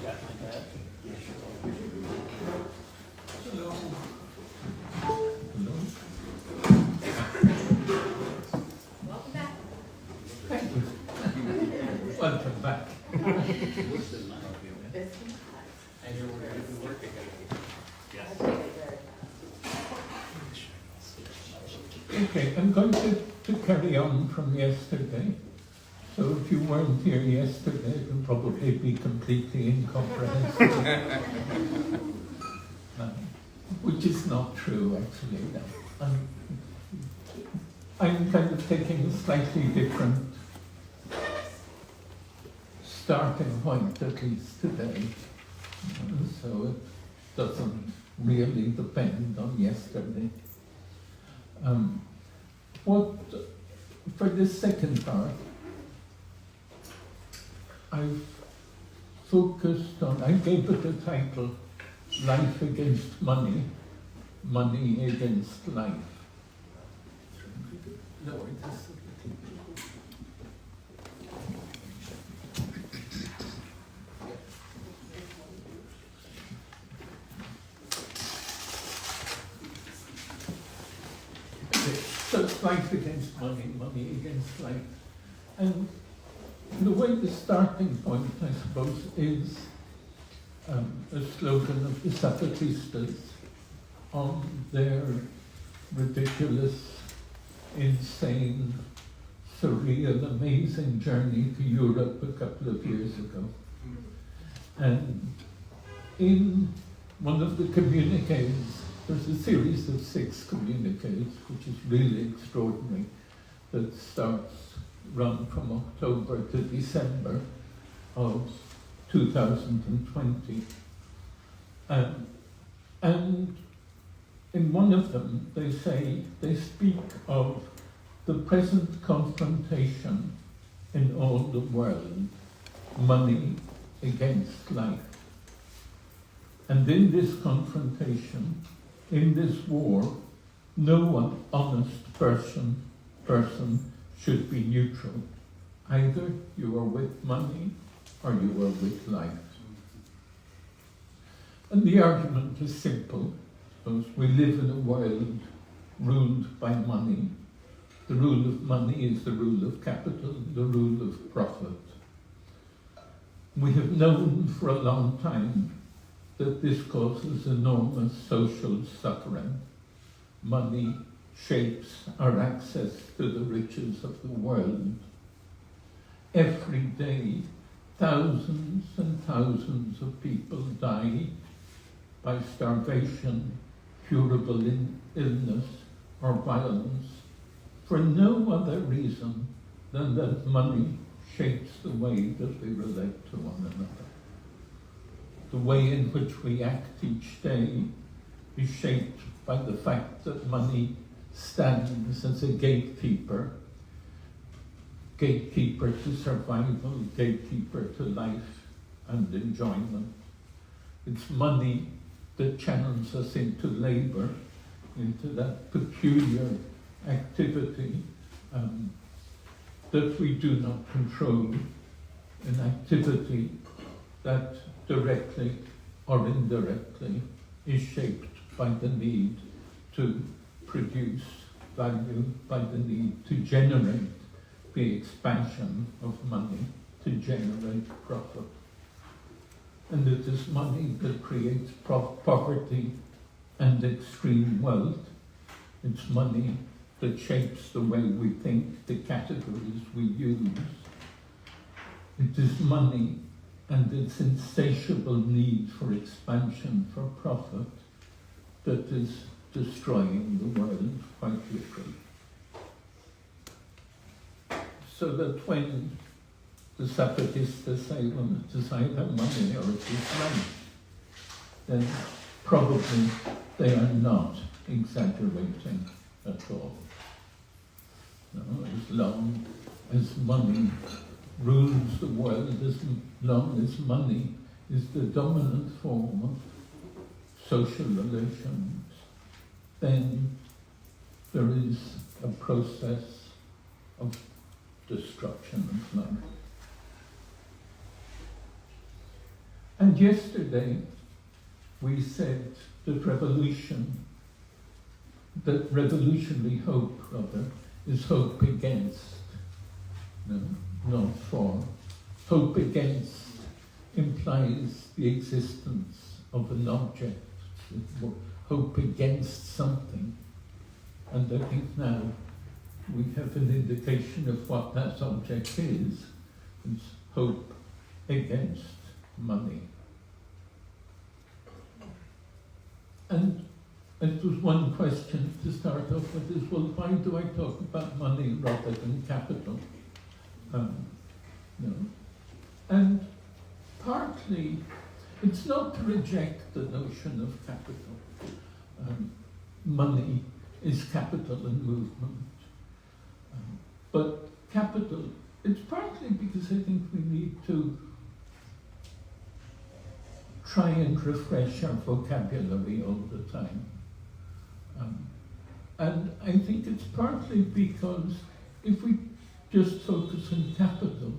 Welcome back. Thank you. Welcome back. Okay, I'm going to carry on from yesterday. So if you weren't here yesterday, it will probably be completely incomprehensible. Which is not true, actually. No. I'm kind of taking a slightly different starting point, at least today. So it doesn't really depend on yesterday. For this second part, I've focused on, I gave it the title, Life Against Money, Money Against Life. No, it is. So it's life against money, money against life. And the way the starting point, I suppose, is a slogan of the Zapatistas on their ridiculous, insane, surreal, amazing journey to Europe a couple of years ago. And in one of the communiques, there's a series of 6 communiques, which is really extraordinary, that run from October to December of 2020. And in one of them, they speak of the present confrontation in all the world, money against life. And in this confrontation, in this war, no one honest person should be neutral. Either you are with money or you are with life. And the argument is simple, because we live in a world ruled by money. The rule of money is the rule of capital, the rule of profit. We have known for a long time that this causes enormous social suffering. Money shapes our access to the riches of the world. Every day, thousands and thousands of people die by starvation, curable illness, or violence, for no other reason than that money shapes the way that we relate to one another. The way in which we act each day is shaped by the fact that money stands as a gatekeeper to survival, gatekeeper to life and enjoyment. It's money that channels us into labor, into that peculiar activity that we do not control, an activity that directly or indirectly is shaped by the need to produce value, by the need to generate the expansion of money, to generate profit. And it is money that creates poverty and extreme wealth. It's money that shapes the way we think, the categories we use. It is money and its insatiable need for expansion, for profit, that is destroying the world, quite literally. So that when the Zapatistas say, well, it is either money or it is life, then probably they are not exaggerating at all. No, as long as money rules the world, as long as money is the dominant form of social relations, then there is a process of destruction of life. And yesterday we said that revolutionary hope, rather, is hope against, no, not for. Hope against implies the existence of an object, hope against something. And I think now we have an indication of what that object is. It's hope against money. And it was one question to start off with is, well, why do I talk about money rather than capital? No. And partly, it's not to reject the notion of capital. Money is capital and movement. But capital, it's partly because I think we need to try and refresh our vocabulary all the time. And I think it's partly because if we just focus on capital,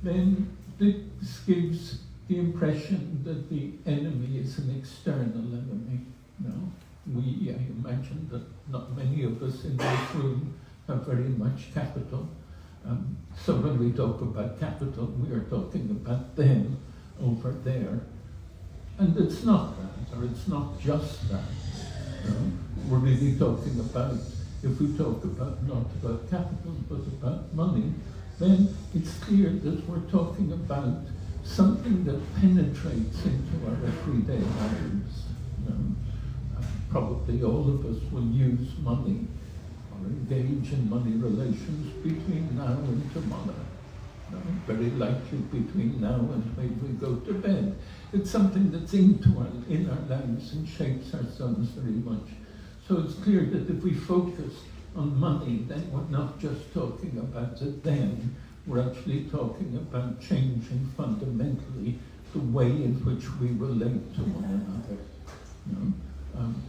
then this gives the impression that the enemy is an external enemy. No? I imagine that not many of us in this room have very much capital. So when we talk about capital, we are talking about them over there. And it's not that, or it's not just that. We're really talking about, if we talk about not about capital, but about money, then it's clear that we're talking about something that penetrates into our everyday lives. Probably all of us will use money or engage in money relations between now and tomorrow. Very likely between now and when we go to bed. It's something that's in our lives and shapes ourselves very much. So it's clear that if we focus on money, then we're not just talking about it then, we're actually talking about changing fundamentally the way in which we relate to one another.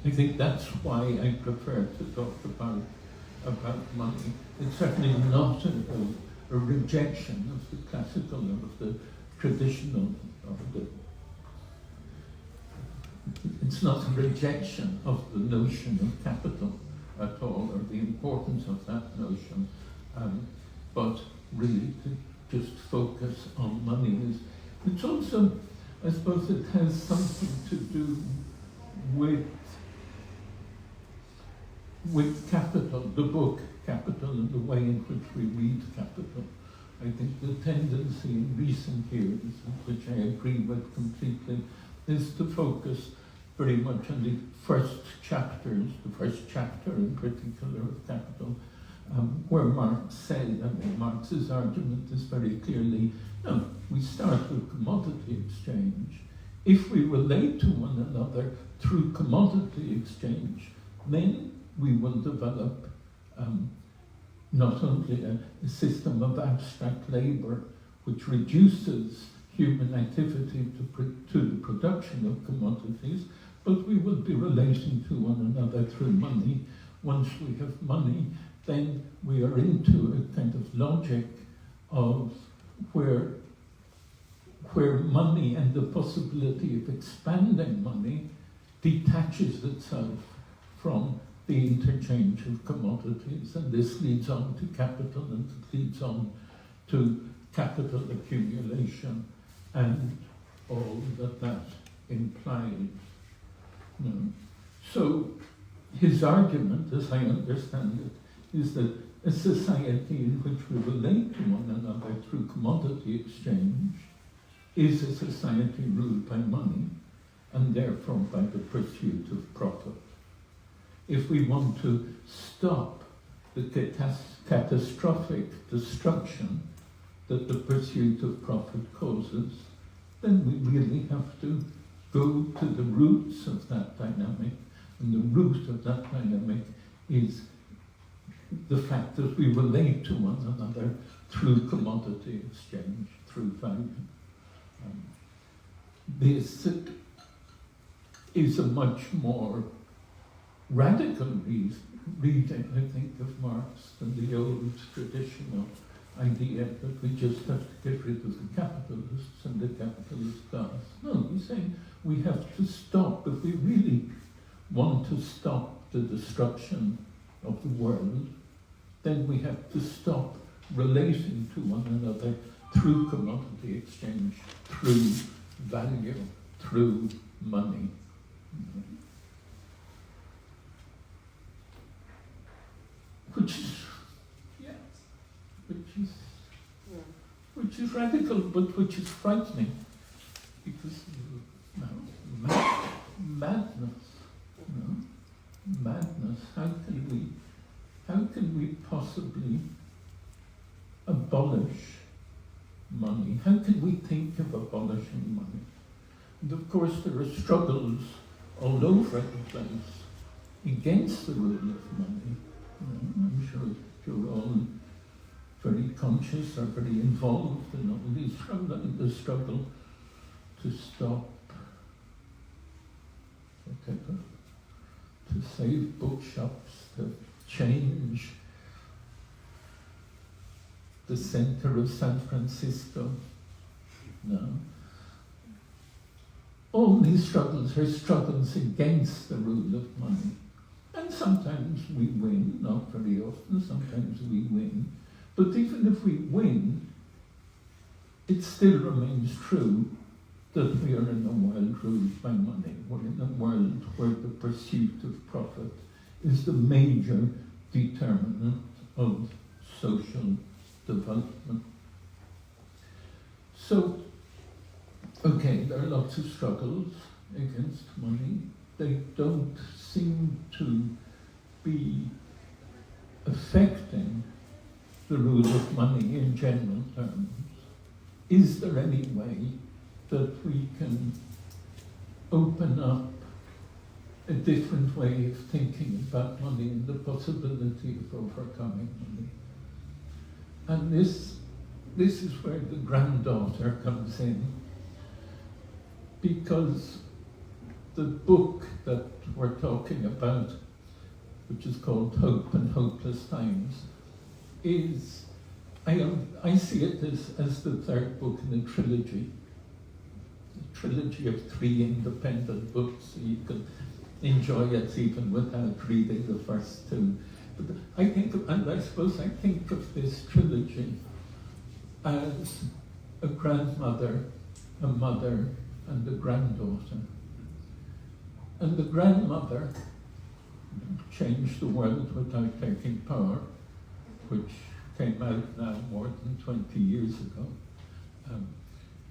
I think that's why I prefer to talk about money. It's certainly not a rejection of the classical or of the traditional, it's not a rejection of the notion of capital at all, or the importance of that notion, but really to just focus on money. It's also, I suppose it has something to do with capital, the book Capital, and the way in which we read Capital. I think the tendency in recent years, which I agree with completely, is to focus very much on the first chapter in particular of Capital, where Marx said, Marx's argument is very clearly, no, we start with commodity exchange. If we relate to one another through commodity exchange, then we will develop not only a system of abstract labor which reduces human activity to the production of commodities, but we will be relating to one another through money. Once we have money, then we are into a kind of logic of where money and the possibility of expanding money detaches itself from the interchange of commodities, and this leads on to capital, and it leads on to capital accumulation and all that implies. So his argument, as I understand it, is that a society in which we relate to one another through commodity exchange is a society ruled by money and therefore by the pursuit of profit. If we want to stop the catastrophic destruction that the pursuit of profit causes, then we really have to go to the roots of that dynamic. And the root of that dynamic is the fact that we relate to one another through commodity exchange, through value. This is a much more radical reading, I think, of Marx than the old traditional idea that we just have to get rid of the capitalists and the capitalist class. No, he's saying we have to stop. If we really want to stop the destruction of the world, then we have to stop relating to one another through commodity exchange, through value, through money. Which is radical, but which is frightening, because madness. Madness. How can we possibly abolish money? How can we think of abolishing money? And of course, there are struggles all over the place against the rule of money. I'm sure you're all very conscious or very involved in all these struggles, the struggle to stop whatever, to save bookshops, to change the center of San Francisco. No. All these struggles are struggles against the rule of money. And sometimes we win, not very often, sometimes we win. But even if we win, it still remains true that we are in a world ruled by money. We're in a world where the pursuit of profit is the major determinant of social development. So, okay, there are lots of struggles against money. They don't seem to be affecting the rule of money in general terms. Is there any way that we can open up a different way of thinking about money and the possibility of overcoming money? And this is where the granddaughter comes in, because the book that we're talking about, which is called Hope and Hopeless Times, is, I see it as the third book in a trilogy of 3 independent books, so you can enjoy it even without reading the first 2. But I think of this trilogy as a grandmother, a mother, and a granddaughter. And the grandmother changed the world without taking power, which came out now more than 20 years ago,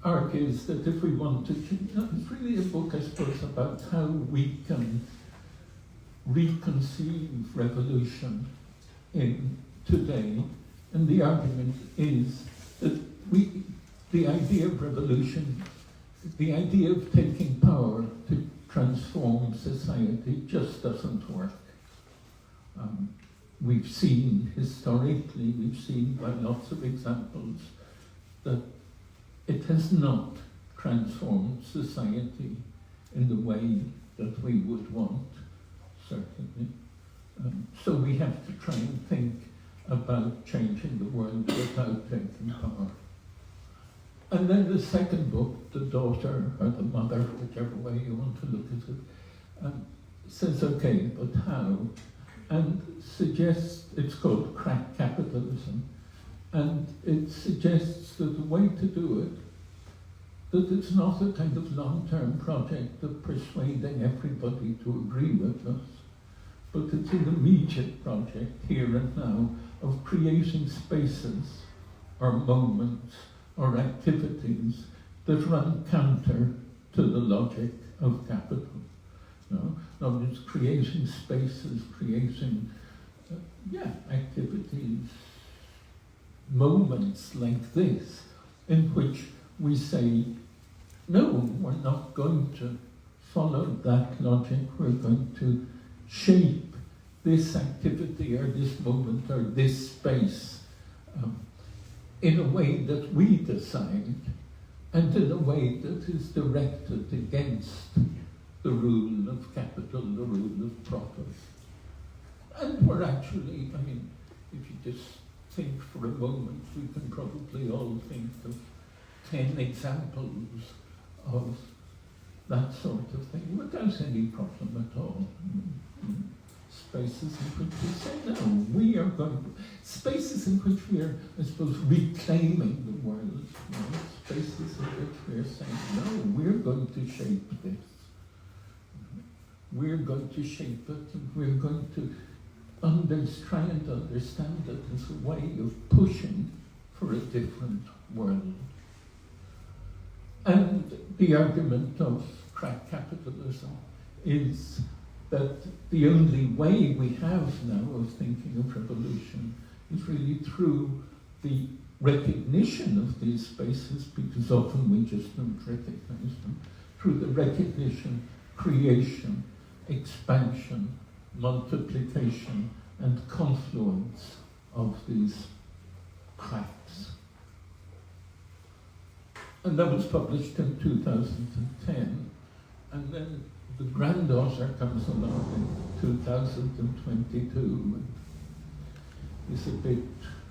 argues that if we want to, it's really a book, I suppose, about how we can reconceive revolution in today. And the argument is that the idea of revolution, the idea of taking power to transform society just doesn't work. We've seen historically, we've seen by lots of examples that it has not transformed society in the way that we would want, certainly. So we have to try and think about changing the world without taking power. And then the second book, the daughter or the mother, whichever way you want to look at it, says, okay, but how? And suggests, it's called crack capitalism, and it suggests that the way to do it, that it's not a kind of long-term project of persuading everybody to agree with us, but it's an immediate project, here and now, of creating spaces or moments or activities that run counter to the logic of capital. No, it's creating spaces, creating activities, moments like this, in which we say, no, we're not going to follow that logic, we're going to shape this activity or this moment or this space in a way that we decide, and in a way that is directed against the rule of capital, the rule of profit. And we're actually, if you just think for a moment, we can probably all think of 10 examples of that sort of thing without any problem at all. Spaces in which we say, no, we are going to, spaces in which we are, I suppose, reclaiming the world, spaces in which we are saying, no, we're going to shape this. We're going to shape it, and we're going to try and understand it as a way of pushing for a different world. And the argument of crack capitalism is that the only way we have now of thinking of revolution is really through the recognition of these spaces, because often we just don't recognize them, through the recognition, creation, expansion, multiplication, and confluence of these cracks. And that was published in 2010, and then the granddaughter comes along in 2022 and is a bit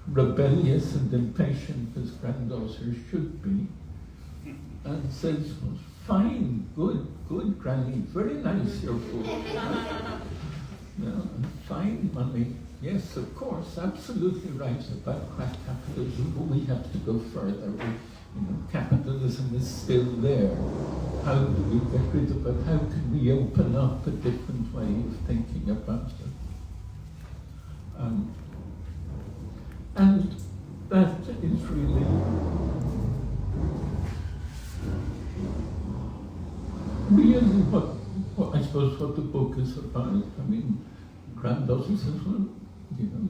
rebellious and impatient, as granddaughters should be, and says, well, fine, good, Granny, very nice your book. Fine, Mummy, yes, of course, absolutely right about crack capitalism, but we have to go further. Capitalism is still there. How do we get rid of it? How can we open up a different way of thinking about it? And that is really what I suppose what the book is about. I mean, granddaughter says, well,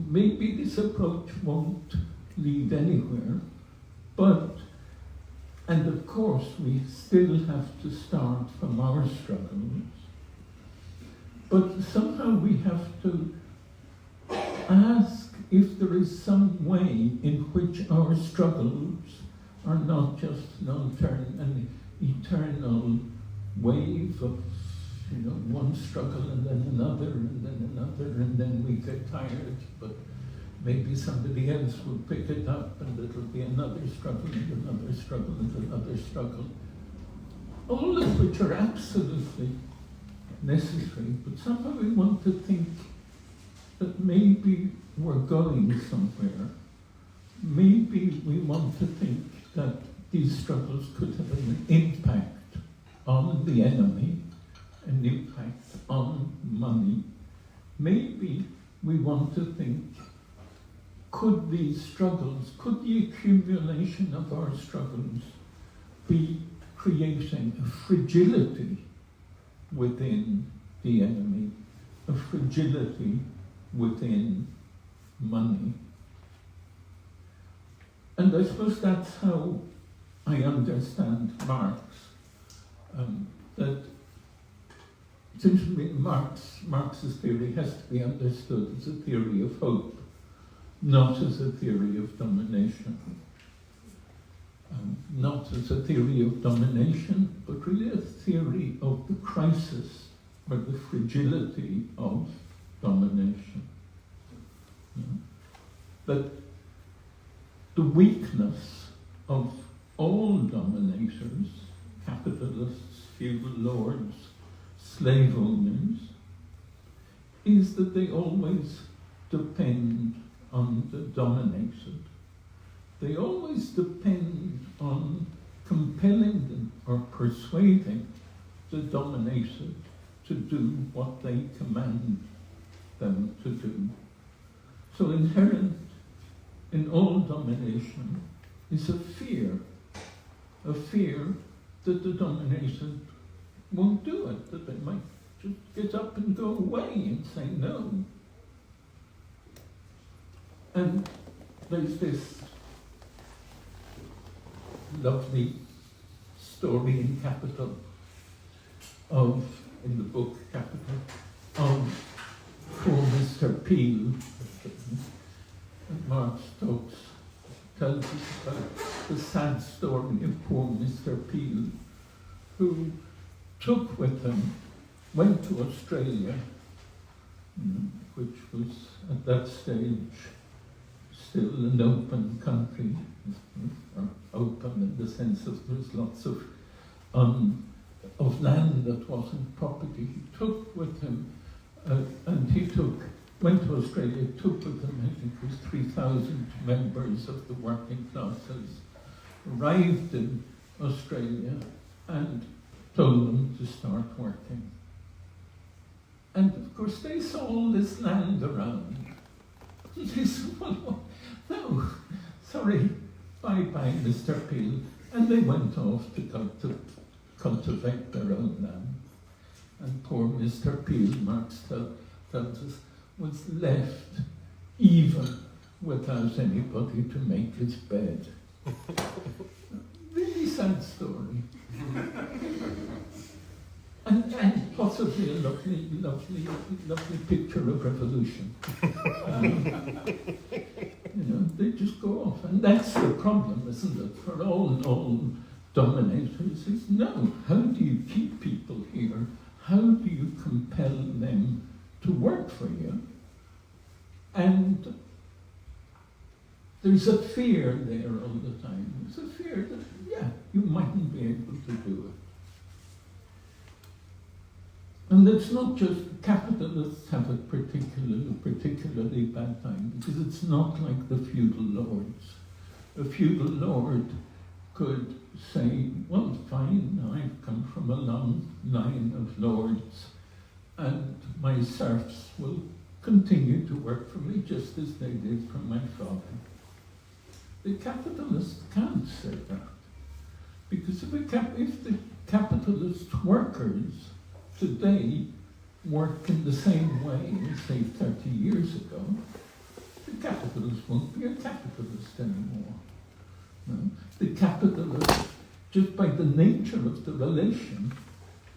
maybe this approach won't lead anywhere, and of course, we still have to start from our struggles. But somehow we have to ask if there is some way in which our struggles are not just an eternal wave of one struggle and then another and then another, and then we get tired, but maybe somebody else will pick it up and it'll be another struggle and another struggle and another struggle. All of which are absolutely necessary, but somehow we want to think that maybe we're going somewhere. Maybe we want to think that these struggles could have an impact on the enemy, an impact on money. Maybe we want to think, could these struggles, could the accumulation of our struggles be creating a fragility within the enemy, a fragility within money? And I suppose that's how I understand Marx. That it seems to me Marx's theory has to be understood as a theory of hope, not as a theory of domination. Not as a theory of domination, but really a theory of the crisis or the fragility of domination. That the weakness of all dominators, capitalists, feudal lords, slave owners, is that they always depend on the dominated. They always depend on compelling them or persuading the dominated to do what they command them to do. So inherent in all domination is a fear that the dominated won't do it, that they might just get up and go away and say no. And there's this lovely story in Capital in the book Capital, of poor Mr. Peel. And Marx tells us about the sad story of poor Mr. Peel, who took with him, went to Australia, which was at that stage still an open country, or open in the sense of there's lots of land that wasn't property. He took with him, went to Australia, took with him, I think it was 3,000 members of the working classes, arrived in Australia and told them to start working. And of course they saw all this land around. And they said, well, no, sorry, bye-bye, Mr. Peel. And they went off to cultivate their own land. And poor Mr. Peel, Marx tells us, was left even without anybody to make his bed. Really sad story. And possibly a lovely picture of revolution. They just go off. And that's the problem, isn't it? For all dominators is, no, how do you keep people here? How do you compel them to work for you? And there's a fear there all the time. There's a fear that, you mightn't be able to do it. And it's not just capitalists have a particularly bad time, because it's not like the feudal lords. A feudal lord could say, well, fine, I've come from a long line of lords, and my serfs will continue to work for me just as they did for my father. The capitalist can't say that, because if the capitalist workers today work in the same way as, say, 30 years ago, the capitalist won't be a capitalist anymore. No? The capitalist, just by the nature of the relation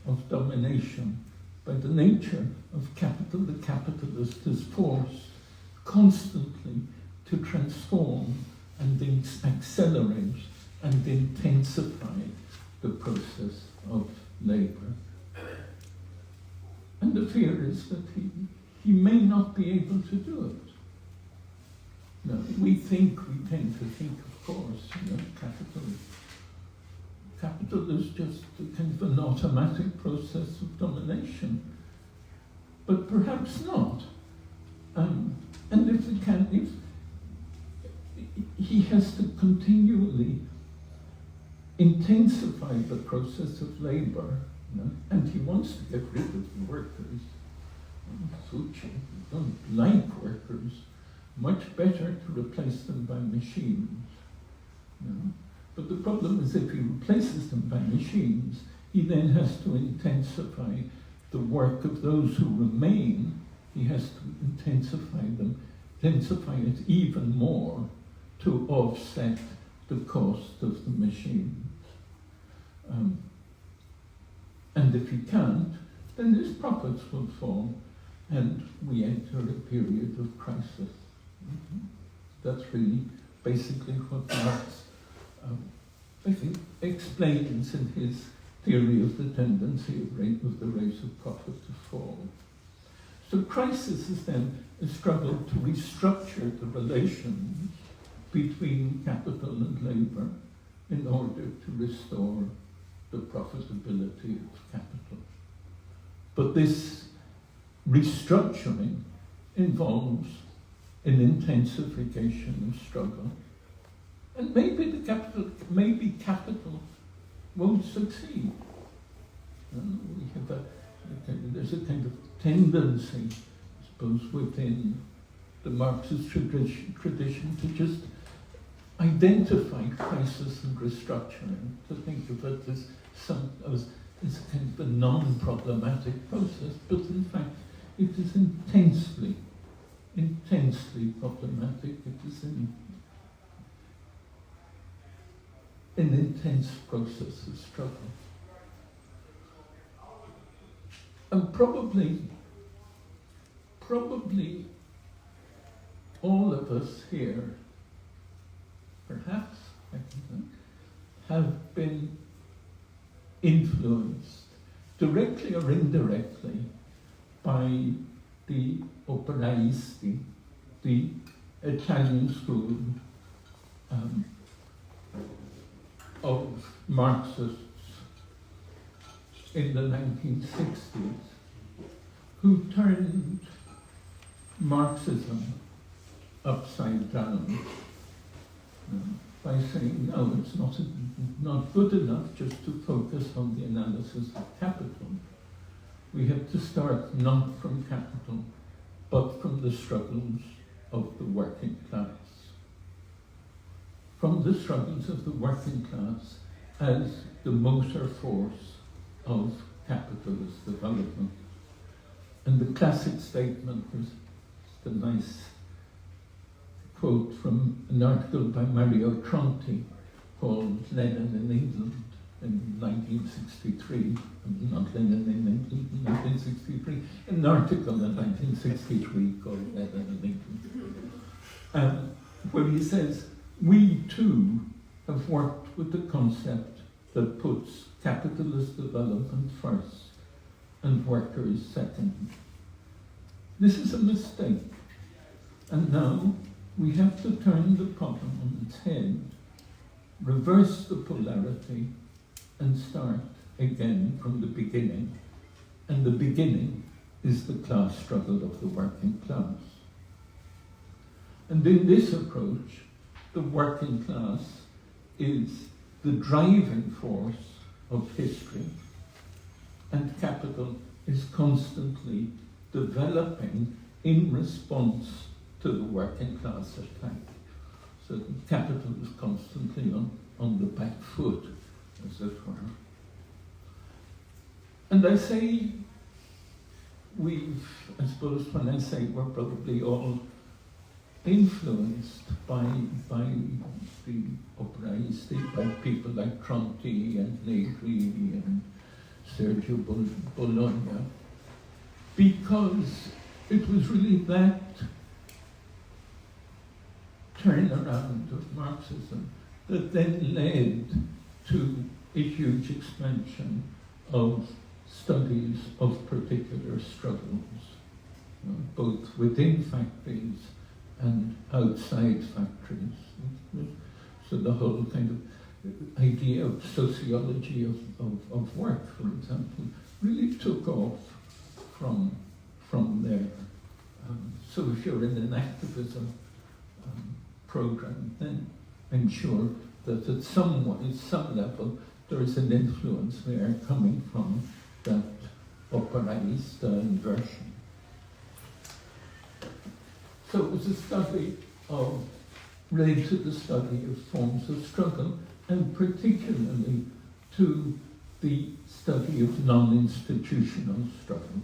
of domination, by the nature of capital, the capitalist is forced constantly to transform and accelerate and intensify the process of labour. And the fear is that he may not be able to do it. No, we tend to think, of course, capital is just a kind of an automatic process of domination, but perhaps not. And if he has to continually intensify the process of labour, and he wants to get rid of the workers. Suchi don't like workers. Much better to replace them by machines. But the problem is, if he replaces them by machines, he then has to intensify the work of those who remain. He has to intensify it even more to offset the cost of the machines. And if he can't, then his profits will fall, and we enter a period of crisis. That's really basically what Marx, I think, explains in his theory of the tendency of the rate of profit to fall. So crisis is then a struggle to restructure the relations between capital and labour in order to restore the profitability of capital. But this restructuring involves an intensification of struggle. And maybe capital won't succeed. There's a kind of tendency, I suppose, within the Marxist tradition to just identify crisis and restructuring, to think of it as a kind of a non-problematic process, but in fact it is intensely problematic. It is an intense process of struggle. And probably all of us here, perhaps, I think, have been influenced, directly or indirectly, by the operaisti, the Italian school of Marxists in the 1960s who turned Marxism upside down by saying, no, it's not good enough just to focus on the analysis of capital. We have to start not from capital, but from the struggles of the working class. From the struggles of the working class as the motor force of capitalist development. And the classic statement was the nice quote from an article by Mario Tronti called Lenin in England in 1963. Not Lenin in England in 1963, an article in 1963 called Lenin in England, where he says, we too have worked with the concept that puts capitalist development first and workers second. This is a mistake, and now we have to turn the problem on its head, reverse the polarity, and start again from the beginning. And the beginning is the class struggle of the working class. And in this approach, the working class is the driving force of history, and capital is constantly developing in response to the working class attack. So capital is constantly on the back foot, as it were. And I say I suppose when I say we're probably all influenced by the operaistas, by people like Tronti and Negri and Sergio Bologna, because it was really that turnaround of Marxism that then led to a huge expansion of studies of particular struggles, both within factories and outside factories. So the whole kind of idea of sociology of work, for example, really took off from there. So if you're in an activism program, then ensure that at some level there is an influence there coming from that operaista inversion. So it was a study related to the study of forms of struggle, and particularly to the study of non-institutional struggle.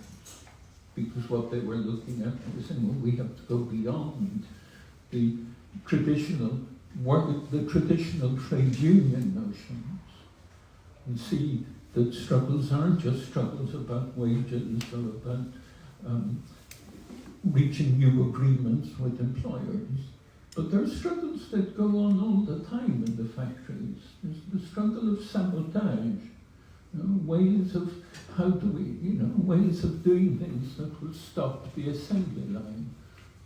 Because what they were looking at was saying, well, we have to go beyond the traditional trade union notions and see that struggles aren't just struggles about wages or about reaching new agreements with employers, but there are struggles that go on all the time in the factories. There's the struggle of sabotage, ways of ways of doing things that will stop the assembly line.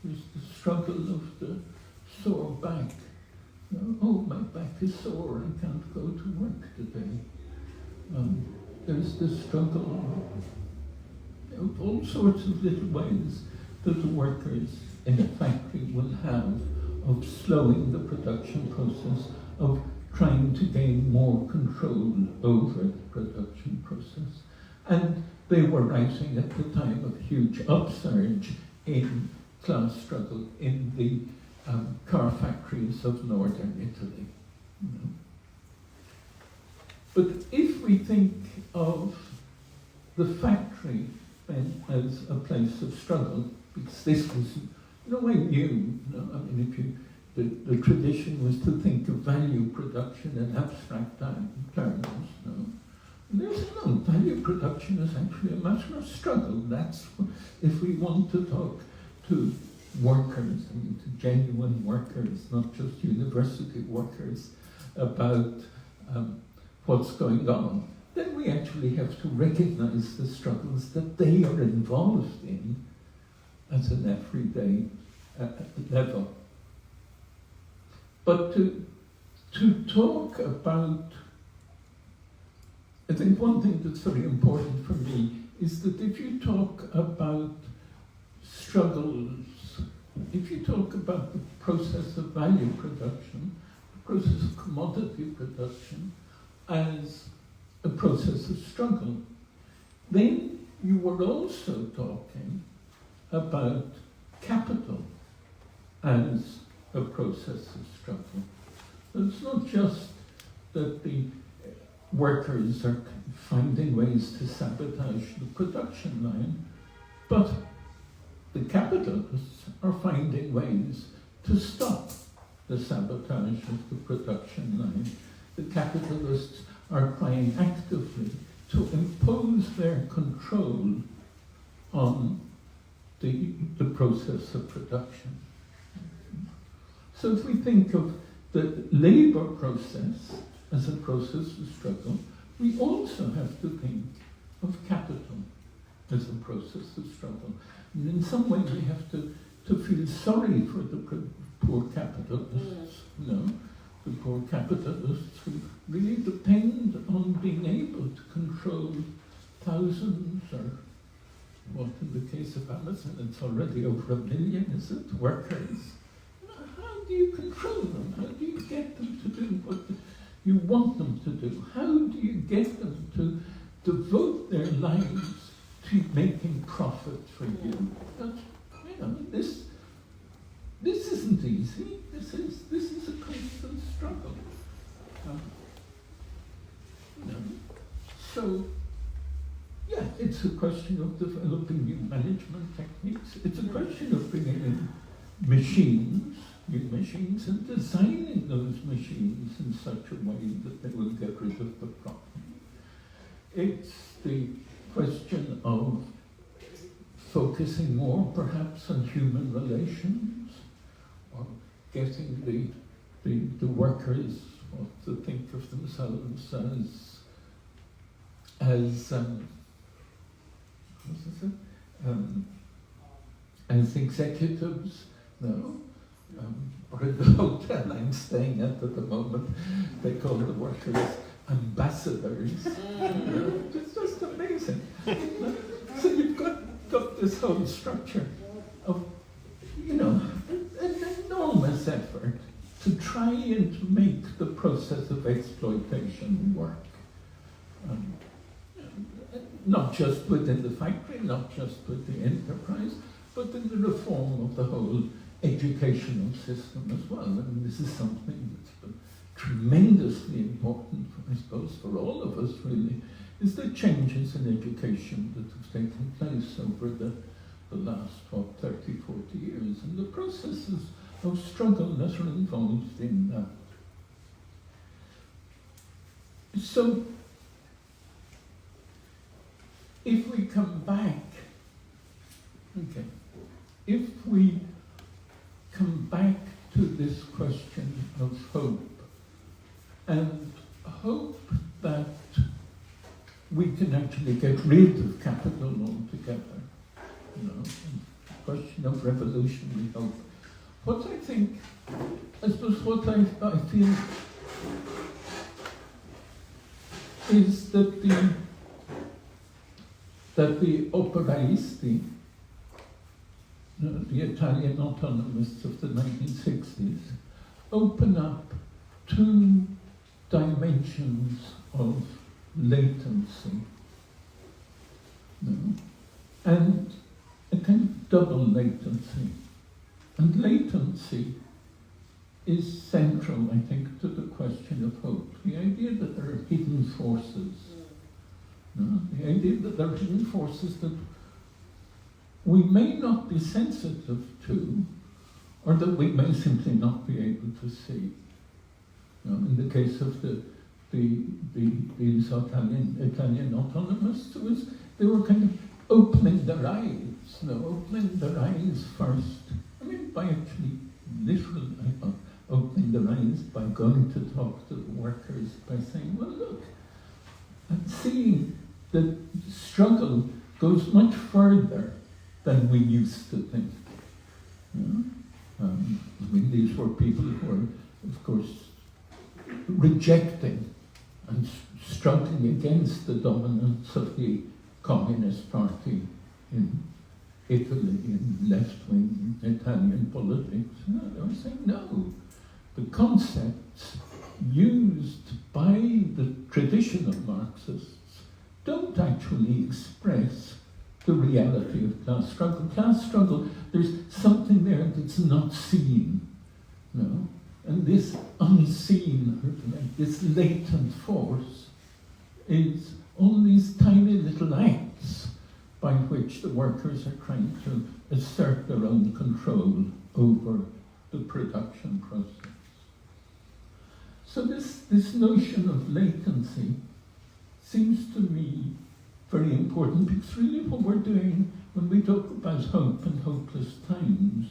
There's the struggle of the sore back. Oh, my back is sore, I can't go to work today. There's the struggle of all sorts of little ways that the workers in a factory will have of slowing the production process, of trying to gain more control over the production process. And they were writing at the time of huge upsurge in class struggle in the car factories of northern Italy. But if we think of the factory then as a place of struggle, because this was, I knew, the tradition was to think of value production in abstract terms. Value production is actually a matter of struggle. That's if we want to talk to workers, to genuine workers, not just university workers, about what's going on, then we actually have to recognize the struggles that they are involved in at an everyday level. But to talk about, I think one thing that's very important for me is that if you talk about struggles, if you talk about the process of value production, the process of commodity production as a process of struggle, then you were also talking about capital as a process of struggle. So it's not just that the workers are finding ways to sabotage the production line, but the capitalists are finding ways to stop the sabotage of the production line. The capitalists are trying actively to impose their control on the process of production. So if we think of the labor process as a process of struggle, we also have to think of capital as a process of struggle. And in some way we have to feel sorry for the poor capitalists, the poor capitalists who really depend on being able to control thousands, or what in the case of Amazon, it's already over 1 million, is it, workers. How do you control them? How do you get them to do what you want them to do? How do you get them to devote their lives to making profit for you? Because, this isn't easy. This is a constant struggle. So, yeah, it's a question of developing new management techniques. It's a question of bringing in new machines, and designing those machines in such a way that they will get rid of the problem. It's the question of focusing more, perhaps, on human relations, or getting the workers to think of themselves as executives, or at the hotel I'm staying at the moment, they call the workers ambassadors. It's just amazing. So you've got this whole structure of, an enormous effort to try and to make the process of exploitation work. Not just within the factory, not just with the enterprise, but in the reform of the whole educational system as well. And this is something that's been tremendously important, I suppose, for all of us, really, is the changes in education that have taken place over the last, 30, 40 years, and the processes of struggle that are involved in that. So, if we come back, to this question of hope, and hope that we can actually get rid of capital altogether, the question of revolutionary hope. What I feel is that the operaisti, the Italian autonomists of the 1960s, open up two dimensions of latency, and a kind of double latency. And latency is central, I think, to the question of hope. The idea that there are hidden forces. The idea that there are hidden forces that we may not be sensitive to, or that we may simply not be able to see. In the case of these Italian autonomists, they were kind of opening their eyes first. By actually literally opening their eyes by going to talk to the workers, by saying, well, look, and seeing that struggle goes much further than we used to think. These were people who were of course, rejecting and struggling against the dominance of the Communist Party in Italy, in left-wing Italian politics. No, they were saying no. The concepts used by the traditional Marxists don't actually express the reality of class struggle. Class struggle, there's something there that's not seen, no? And this unseen, like this latent force, is all these tiny little acts by which the workers are trying to assert their own control over the production process. So this notion of latency seems to me very important, because really what we're doing when we talk about hope and hopeless times,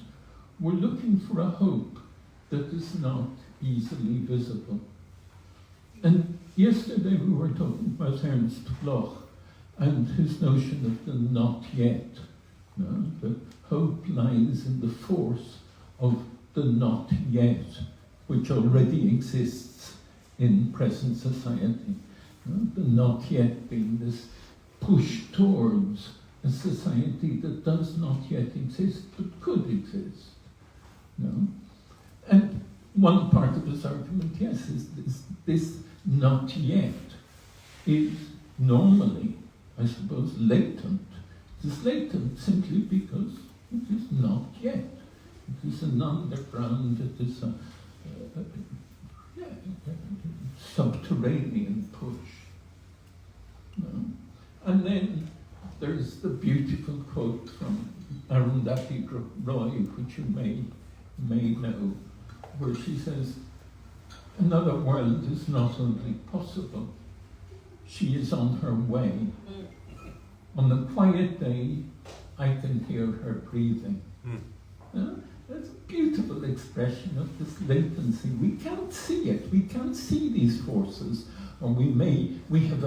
we're looking for a hope that is not easily visible. And yesterday we were talking about Ernst Bloch and his notion of the not yet. No? The hope lies in the force of the not yet, which already exists in present society. No? The not yet being this push towards a society that does not yet exist, but could exist. No? And one part of this argument, yes, is this not yet is normally, I suppose, latent. It is latent simply because it is not yet. It is an underground, it is a subterranean push. No? And then there's the beautiful quote from Arundhati Roy, which you may know, where she says, another world is not only possible, she is on her way. On a quiet day, I can hear her breathing. That's a beautiful expression of this latency. We can't see it. We can't see these forces. Or we have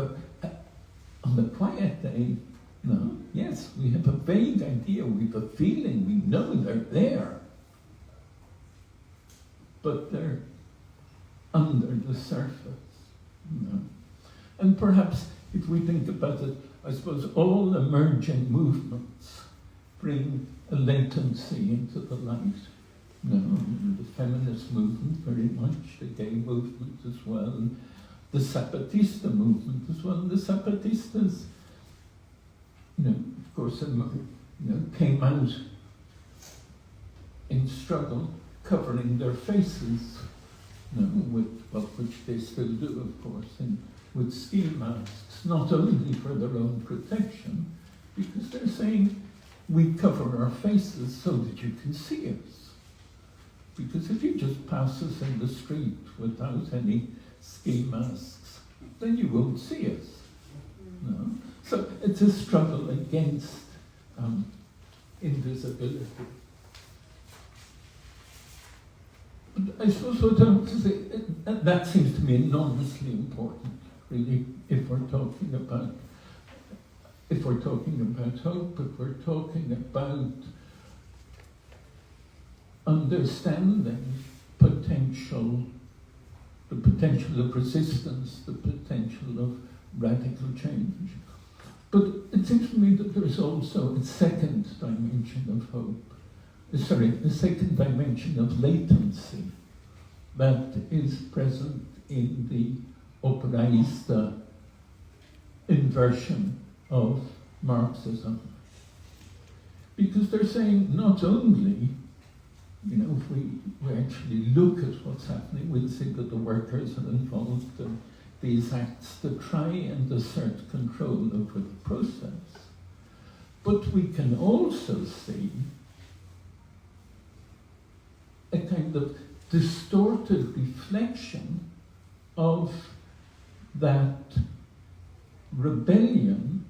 on the quiet day, no, yes, we have a vague idea, we have a feeling, we know they're there. But they're under the surface. No? And perhaps if we think about it, I suppose all emerging movements bring a latency into the light. No, the feminist movement very much, the gay movement as well, the Zapatista movement as well. The Zapatistas, of course, came out in struggle covering their faces, which they still do, of course, with ski masks, not only for their own protection, because they're saying, we cover our faces so that you can see us. Because if you just pass us in the street without any ski masks, then you won't see us. No? So it's a struggle against invisibility. But I suppose what I want to say, that seems to me enormously important, really, if we're talking about hope, if we're talking about understanding the potential of resistance, the potential of radical change. But it seems to me that there's also a second dimension of hope, a second dimension of latency that is present in the operaista inversion of Marxism. Because they're saying not only, if we actually look at what's happening, we'll see that the workers are involved in these acts to try and assert control over the process. But we can also see a kind of distorted reflection of that rebellion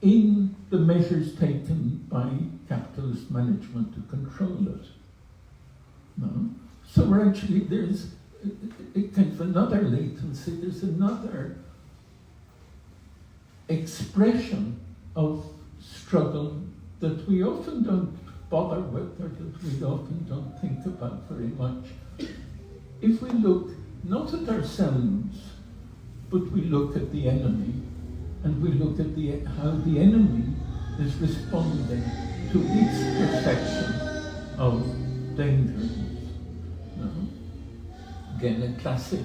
in the measures taken by capitalist management to control it. No? So there's a kind of another latency, there's another expression of struggle that we often don't bother with, or that we often don't think about very much, if we look not at ourselves, but we look at the enemy, and we look at how the enemy is responding to its perception of dangers. Again, a classic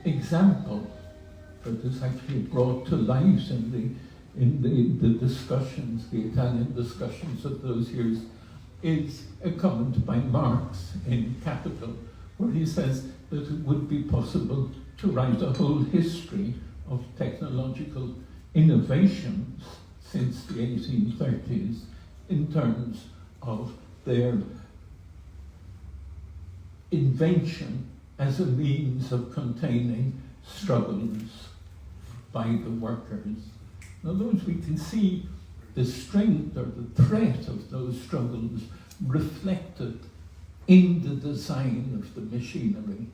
example that is actually brought to light in the discussions, the Italian discussions of those years, is a comment by Marx in Capital, where he says that it would be possible to write a whole history of technological innovations since the 1830s in terms of their invention as a means of containing struggles by the workers. In other words, we can see the strength or the threat of those struggles reflected in the design of the machinery,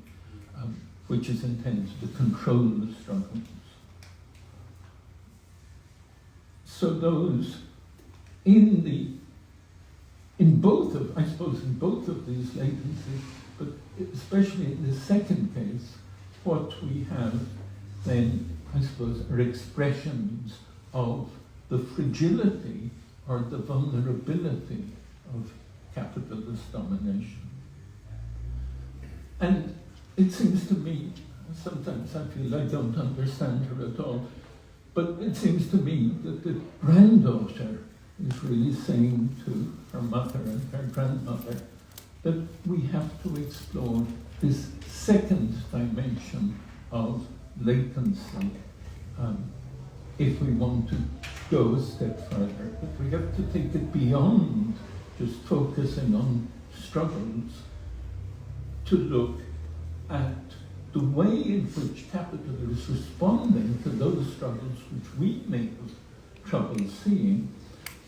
which is intended to control the struggles. So those in both of these latencies, but especially in the second case, what we have then, I suppose, are expressions of the fragility or the vulnerability of capitalist domination. And it seems to me, sometimes I feel I don't understand her at all, but it seems to me that the granddaughter is really saying to her mother and her grandmother that we have to explore this second dimension of latency if we want to go a step further. But we have to take it beyond just focusing on struggles to look at the way in which capital is responding to those struggles which we may have trouble seeing.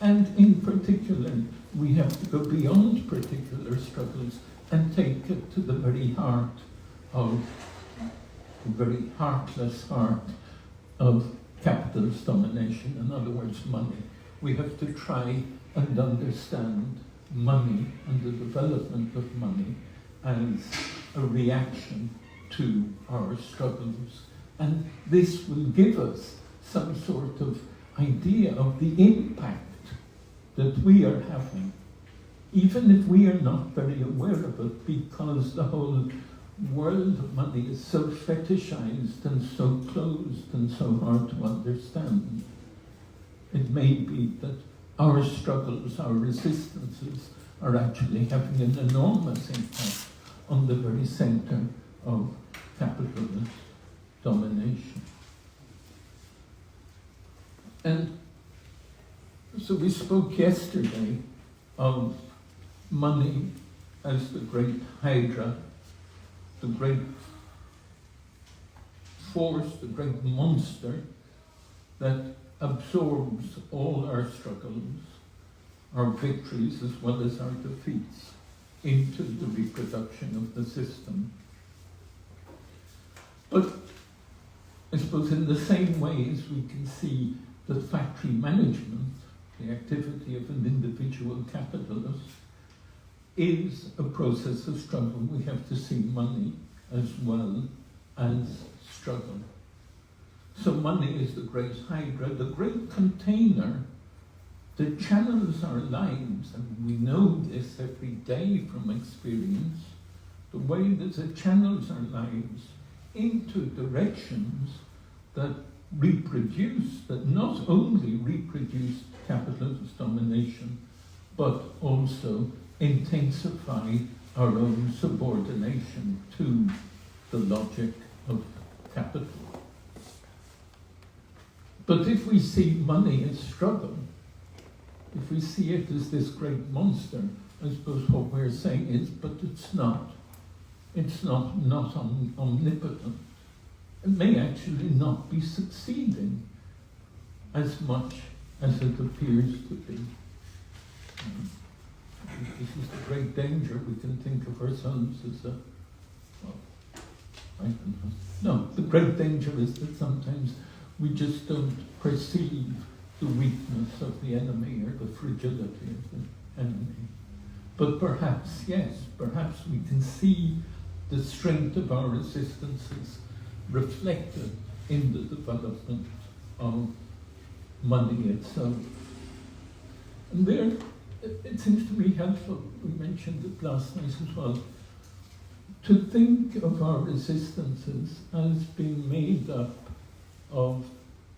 And in particular, we have to go beyond particular struggles and take it to the very heart of, the very heartless heart of capitalist domination, in other words, money. We have to try and understand money and the development of money as a reaction to our struggles. And this will give us some sort of idea of the impact that we are having, even if we are not very aware of it, because the whole world of money is so fetishized and so closed and so hard to understand. It may be that our struggles, our resistances, are actually having an enormous impact on the very center of capitalist domination. And so we spoke yesterday of money as the great hydra, the great force, the great monster that absorbs all our struggles, our victories as well as our defeats, into the reproduction of the system. But I suppose in the same way as we can see that factory management, the activity of an individual capitalist, is a process of struggle, we have to see money as well as struggle. So money is the great hydra, the great container that channels our lives, and we know this every day from experience, the way that it channels our lives into directions that reproduce, that not only reproduce capitalist domination, but also intensify our own subordination to the logic of capital. But if we see money as struggle, if we see it as this great monster, I suppose what we're saying is, but it's not omnipotent. It may actually not be succeeding as much as it appears to be. This is the great danger. We can think of ourselves as I don't know. No, the great danger is that sometimes we just don't perceive the weakness of the enemy or the fragility of the enemy. But perhaps, yes, perhaps we can see the strength of our resistances reflected in the development of money itself. And there, it seems to me helpful, we mentioned it last night as well, to think of our resistances as being made up of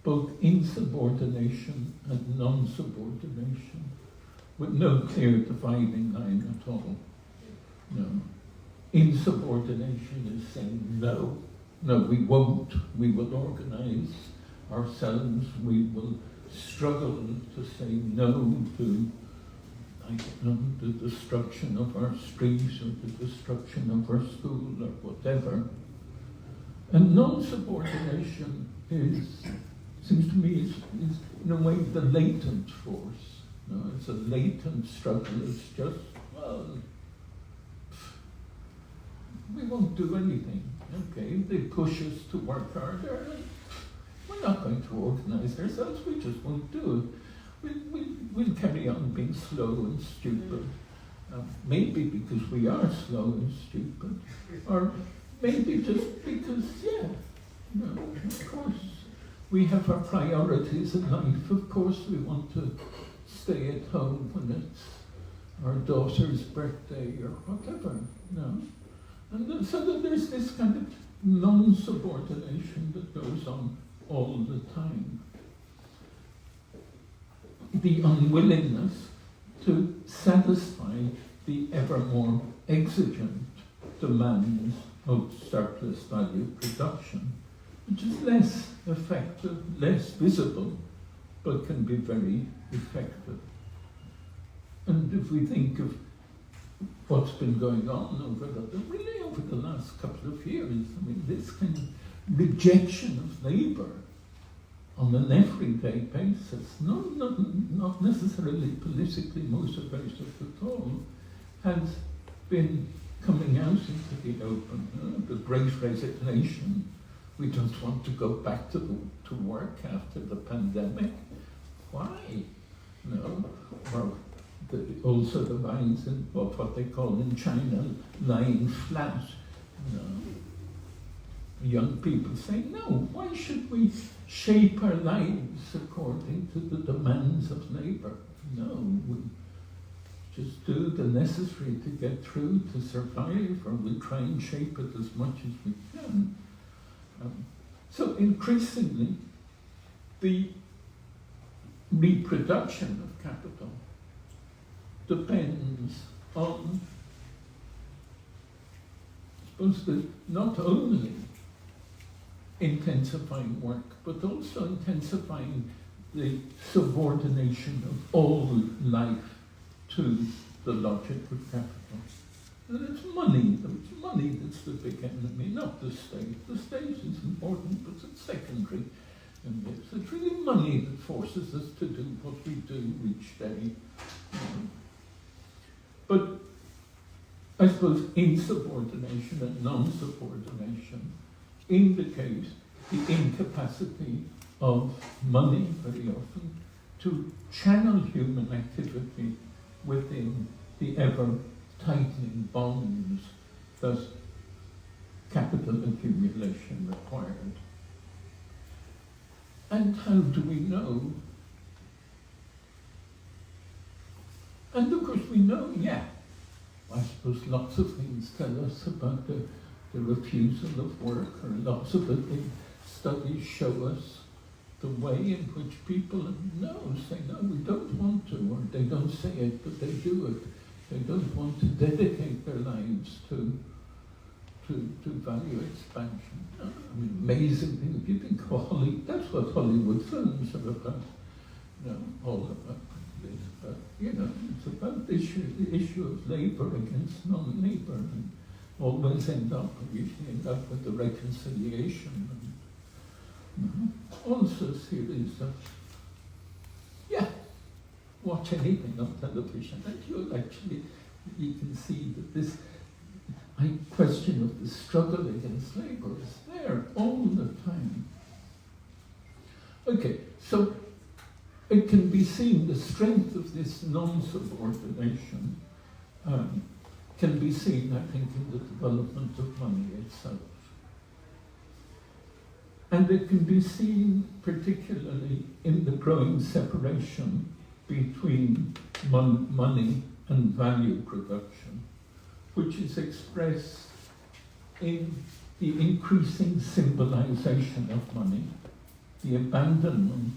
both insubordination and non-subordination, with no clear dividing line at all. No. Insubordination is saying no, we won't, we will organize ourselves, we will struggle to say no to, I don't know, the destruction of our streets or the destruction of our school or whatever. And non-subordination seems to me, is in a way the latent force. No, it's a latent struggle. It's just, well, we won't do anything. Okay, they push us to work harder. We're not going to organize ourselves. We just won't do it. We'll carry on being slow and stupid. Maybe because we are slow and stupid, or maybe just because, yeah, no, of course. We have our priorities in life. Of course, we want to stay at home when it's our daughter's birthday or whatever. No, and then, so that there's this kind of non-subordination that goes on all the time. The unwillingness to satisfy the ever more exigent demands of surplus value production, which is less effective, less visible, but can be very effective. And if we think of what's been going on over the last couple of years, I mean, this kind of rejection of labour on an everyday basis, not necessarily politically motivated at all, has been coming out into the open. The Great Resignation. We don't want to go back to work after the pandemic. Why? No. Or also the rise in what they call in China lying flat. No. Young people say, no, why should we shape our lives according to the demands of labour? No, we just do the necessary to get through, to survive, or we try and shape it as much as we can. So increasingly, the reproduction of capital depends on, I suppose, not only intensifying work, but also intensifying the subordination of all life to the logic of capital. And it's money that's the big enemy, not the state. The state is important, but it's secondary. And it's really money that forces us to do what we do each day. But I suppose insubordination and non-subordination indicate the incapacity of money very often to channel human activity within the ever-tightening bonds that capital accumulation required. And how do we know? And of course we know, yeah, I suppose lots of things tell us about the refusal of work, or lots of the studies show us the way in which people say, no, we don't want to, or they don't say it, but they do it. They don't want to dedicate their lives to value expansion. I mean, amazing thing, if you think of Hollywood, that's what Hollywood films are about. All about this, but it's about the issue of labour against non-labour, and always usually end up with the reconciliation. And, also a series of, watch anything on television, and you can see that this question of the struggle against labour is there all the time. Okay, so it can be seen the strength of this non-subordination can be seen, I think, in the development of money itself. And it can be seen particularly in the growing separation between money and value production, which is expressed in the increasing symbolization of money, the abandonment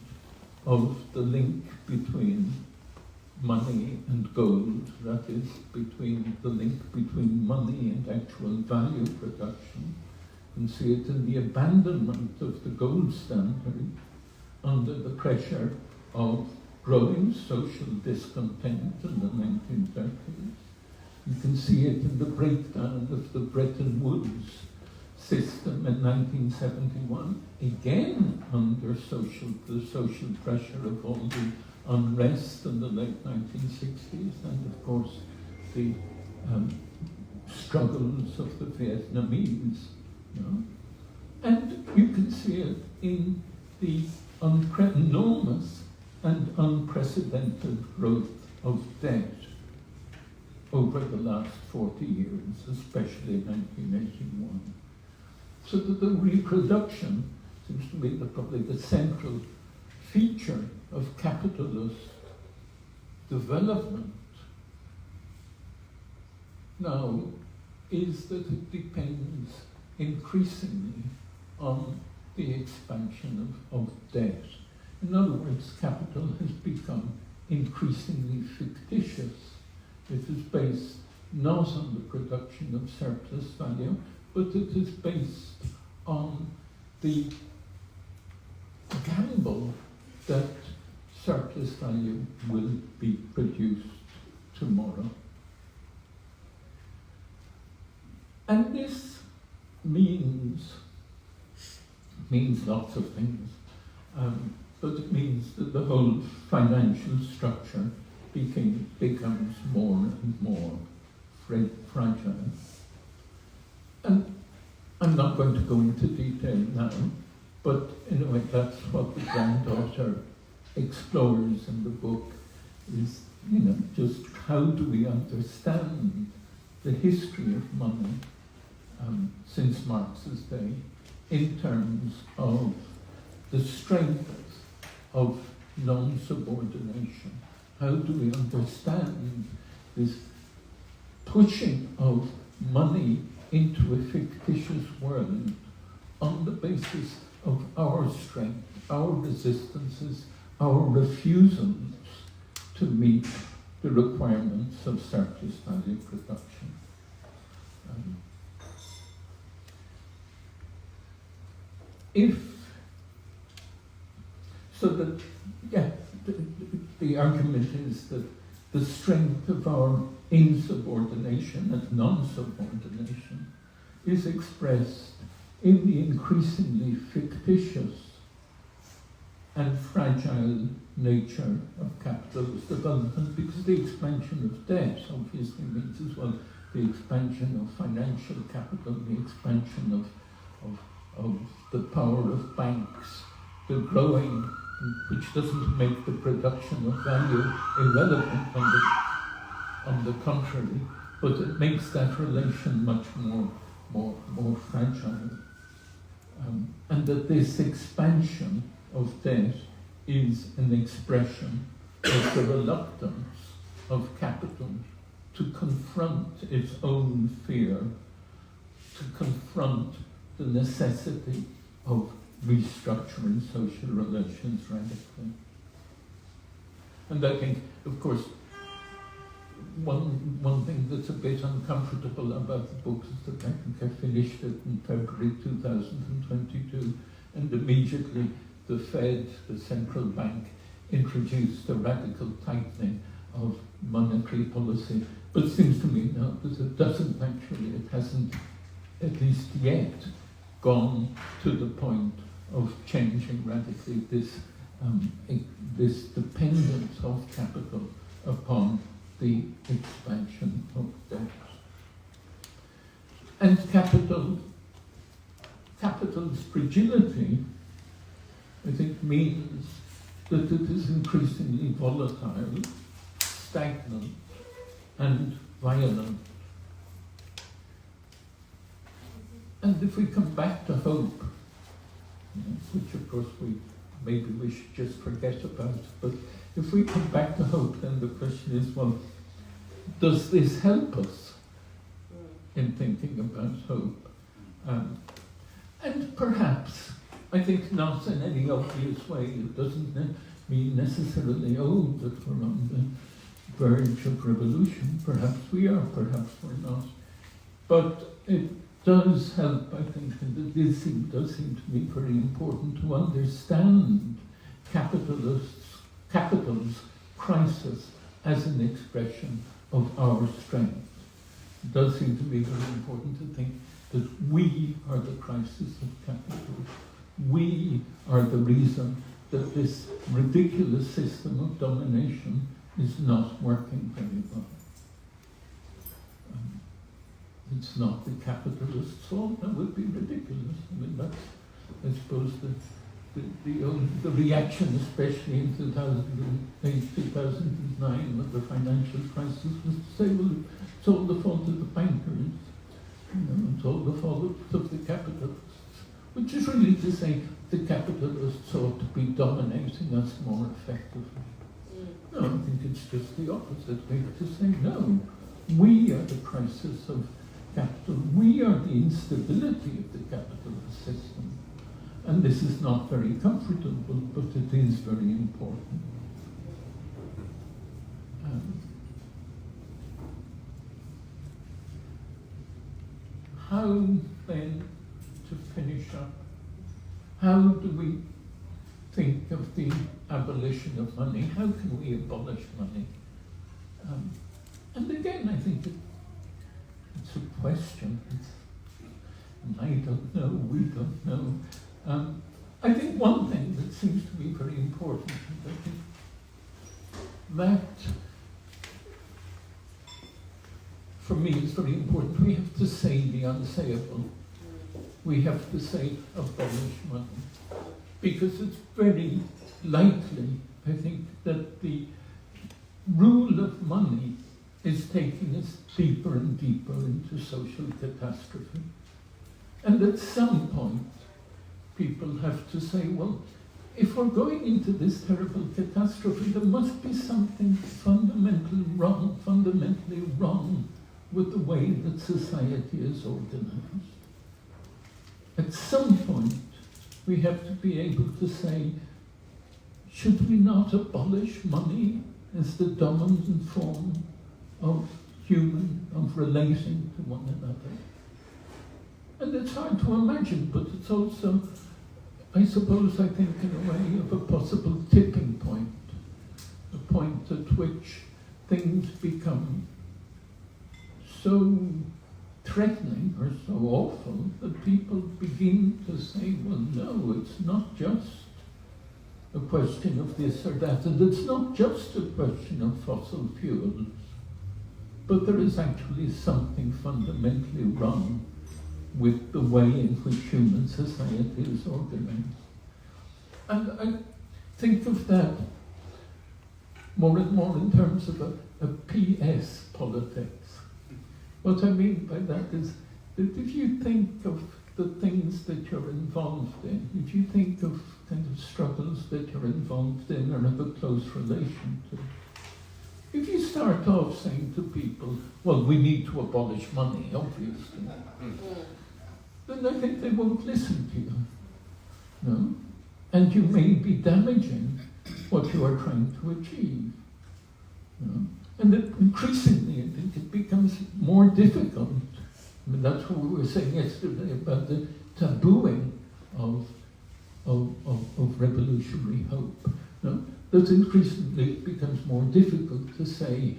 of the link between money and gold, that is, between the link between money and actual value production, and see it in the abandonment of the gold standard under the pressure of growing social discontent in the 1930s. You can see it in the breakdown of the Bretton Woods system in 1971, again under the social pressure of all the unrest in the late 1960s, and of course the struggles of the Vietnamese. And you can see it in the enormous and unprecedented growth of debt over the last 40 years, especially 1981. So that the reproduction seems to be probably the central feature of capitalist development now is that it depends increasingly on the expansion of debt. In other words, capital has become increasingly fictitious. It is based not on the production of surplus value, but it is based on the gamble that surplus value will be produced tomorrow. And this means lots of things, but it means that the whole financial structure becomes more and more fragile. And I'm not going to go into detail now, but in a way that's what the granddaughter explores in the book, is just how do we understand the history of money since Marx's day in terms of the strength of non-subordination. How do we understand this pushing of money into a fictitious world on the basis of our strength, our resistances, our refusals to meet the requirements of surplus value production? The argument is that the strength of our insubordination and non-subordination is expressed in the increasingly fictitious and fragile nature of capitalist development, because the expansion of debt obviously means as well the expansion of financial capital, the expansion of the power of banks, the growing, which doesn't make the production of value irrelevant, on the contrary, but it makes that relation much more fragile. And that this expansion of debt is an expression of the reluctance of capital to confront its own fear, to confront the necessity of restructuring social relations radically. And I think, of course, one thing that's a bit uncomfortable about the book is that I think I finished it in February 2022, and immediately the Fed, the central bank, introduced a radical tightening of monetary policy. But it seems to me now that it hasn't, at least yet, gone to the point of changing radically this dependence of capital upon the expansion of debt. And capital's fragility, I think, means that it is increasingly volatile, stagnant, and violence. And if we come back to hope, which of course maybe we should just forget about, but if we come back to hope, then the question is, well, does this help us in thinking about hope? And perhaps, I think not in any obvious way. It doesn't mean necessarily, that we're on the verge of revolution. Perhaps we are, perhaps we're not. But it does help, I think, and it does seem to me very important to understand capital's crisis as an expression of our strength. It does seem to me very important to think that we are the crisis of capital. We are the reason that this ridiculous system of domination is not working very well. It's not the capitalist's fault. That would be ridiculous. I mean, that's, I suppose, the reaction, especially in 2008, 2009, with the financial crisis, was to say, well, it's all the fault of the bankers, it's all the fault of the capitalists, which is really to say the capitalists ought to be dominating us more effectively. No, I think it's just the opposite. We have to say, no, we are the crisis of capital. We are the instability of the capitalist system. And this is not very comfortable, but it is very important. How then, to finish up, how do we think of the abolition of money? How can we abolish money? And again, I think it's a question. I don't know, we don't know. I think one thing that seems to be very important is I think that, for me, is very important. We have to say the unsayable. We have to say abolish money. Because it's very likely, I think, that the rule of money is taking us deeper and deeper into social catastrophe. And at some point, people have to say, well, if we're going into this terrible catastrophe, there must be something fundamentally wrong with the way that society is organized. At some point, we have to be able to say, should we not abolish money as the dominant form of relating to one another? And it's hard to imagine, but it's also, I suppose, I think, in a way, of a possible tipping point, a point at which things become so threatening or so awful that people begin to say, well, no, it's not just a question of this or that, and it's not just a question of fossil fuels, but there is actually something fundamentally wrong with the way in which human society is organized. And I think of that more and more in terms of a PS politics. What I mean by that is that if you think of the things that you're involved in, if you think of kind of struggles that you're involved in or have a close relation to, if you start off saying to people, well, we need to abolish money, obviously, then I think they won't listen to you. No? And you may be damaging what you are trying to achieve. No? And increasingly, I think it becomes more difficult. I mean, that's what we were saying yesterday about the tabooing of revolutionary hope. No? That increasingly it becomes more difficult to say,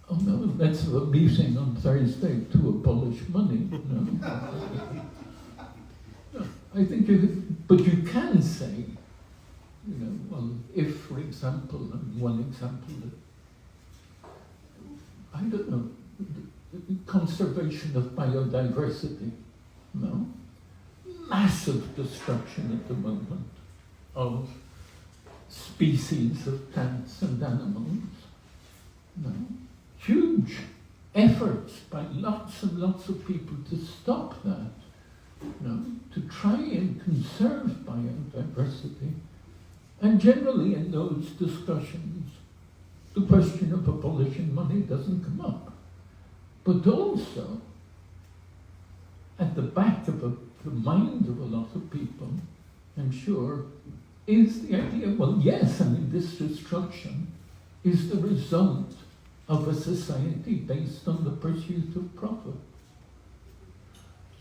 oh no, let's have a meeting on Thursday to abolish money. No. No, I think but you can say, well, if, for example, one example, I don't know, conservation of biodiversity, no? Massive destruction at the moment of species of plants and animals, no? Huge efforts by lots and lots of people to stop that, to try and conserve biodiversity. And generally in those discussions, the question of abolishing money doesn't come up. But also, at the back of the mind of a lot of people, I'm sure, is the idea, well, yes, this destruction is the result of a society based on the pursuit of profit.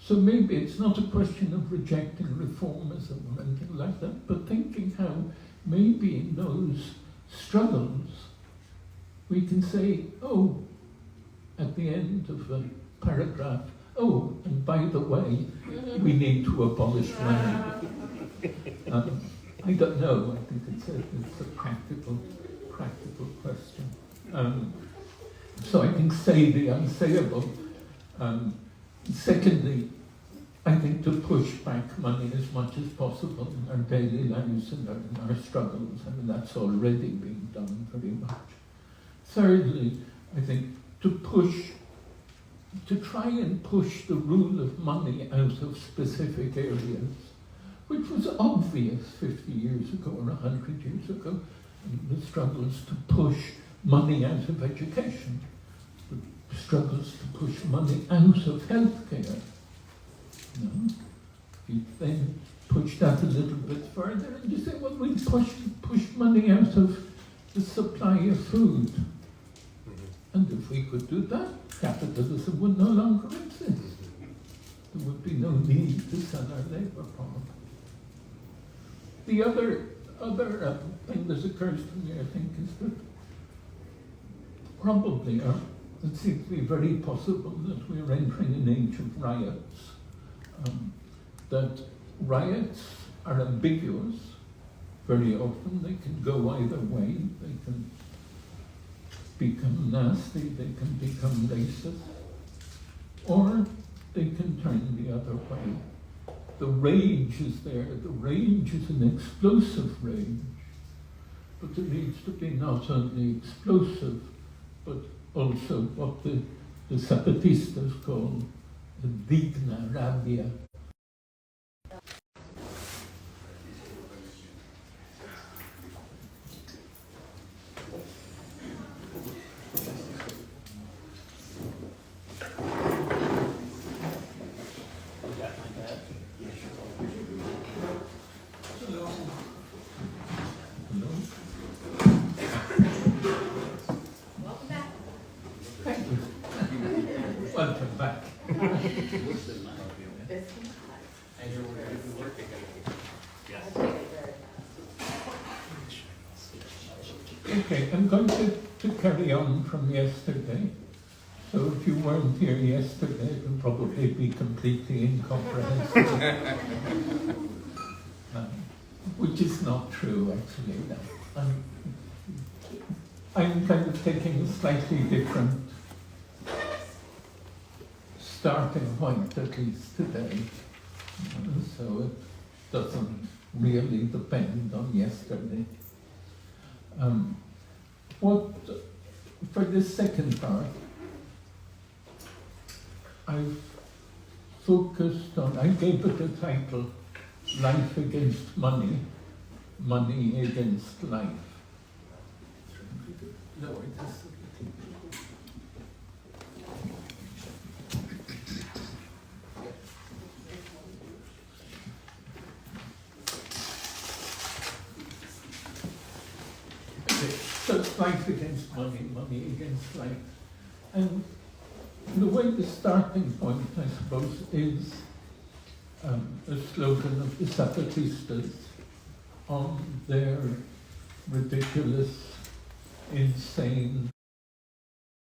So maybe it's not a question of rejecting reformism or anything like that, but thinking how maybe in those struggles we can say, oh, at the end of a paragraph, oh, and by the way, we need to abolish money. I don't know, I think it's a practical question. So I think say the unsayable. Secondly, I think to push back money as much as possible in our daily lives and in our struggles. That's already being done very much. Thirdly, I think to try and push the rule of money out of specific areas, which was obvious 50 years ago or 100 years ago, the struggles to push money out of education, the struggles to push money out of healthcare. You then push that a little bit further and you say, well, we push money out of the supply of food. And if we could do that, capitalism would no longer exist. There would be no need to sell our labour power. The other thing that occurs to me, I think, is that probably, it seems to be very possible that we're entering an age of riots. That riots are ambiguous. Very often they can go either way. They can become nasty, they can become racist, or they can turn the other way. The rage is there, the rage is an explosive rage, but there needs to be not only explosive, but also what the Zapatistas call the digna rabia. Welcome back. Okay, I'm going to carry on from yesterday. So if you weren't here yesterday, it will probably be completely incomprehensible. Which is not true, actually. I'm kind of taking a slightly different starting point, at least today. So it doesn't really depend on yesterday. For this second part, I've focused on, I gave it the title, Life Against Money, Money Against Life. So it's life against money, money against life. And the way the starting point, I suppose, is a slogan of the Zapatistas on their ridiculous, insane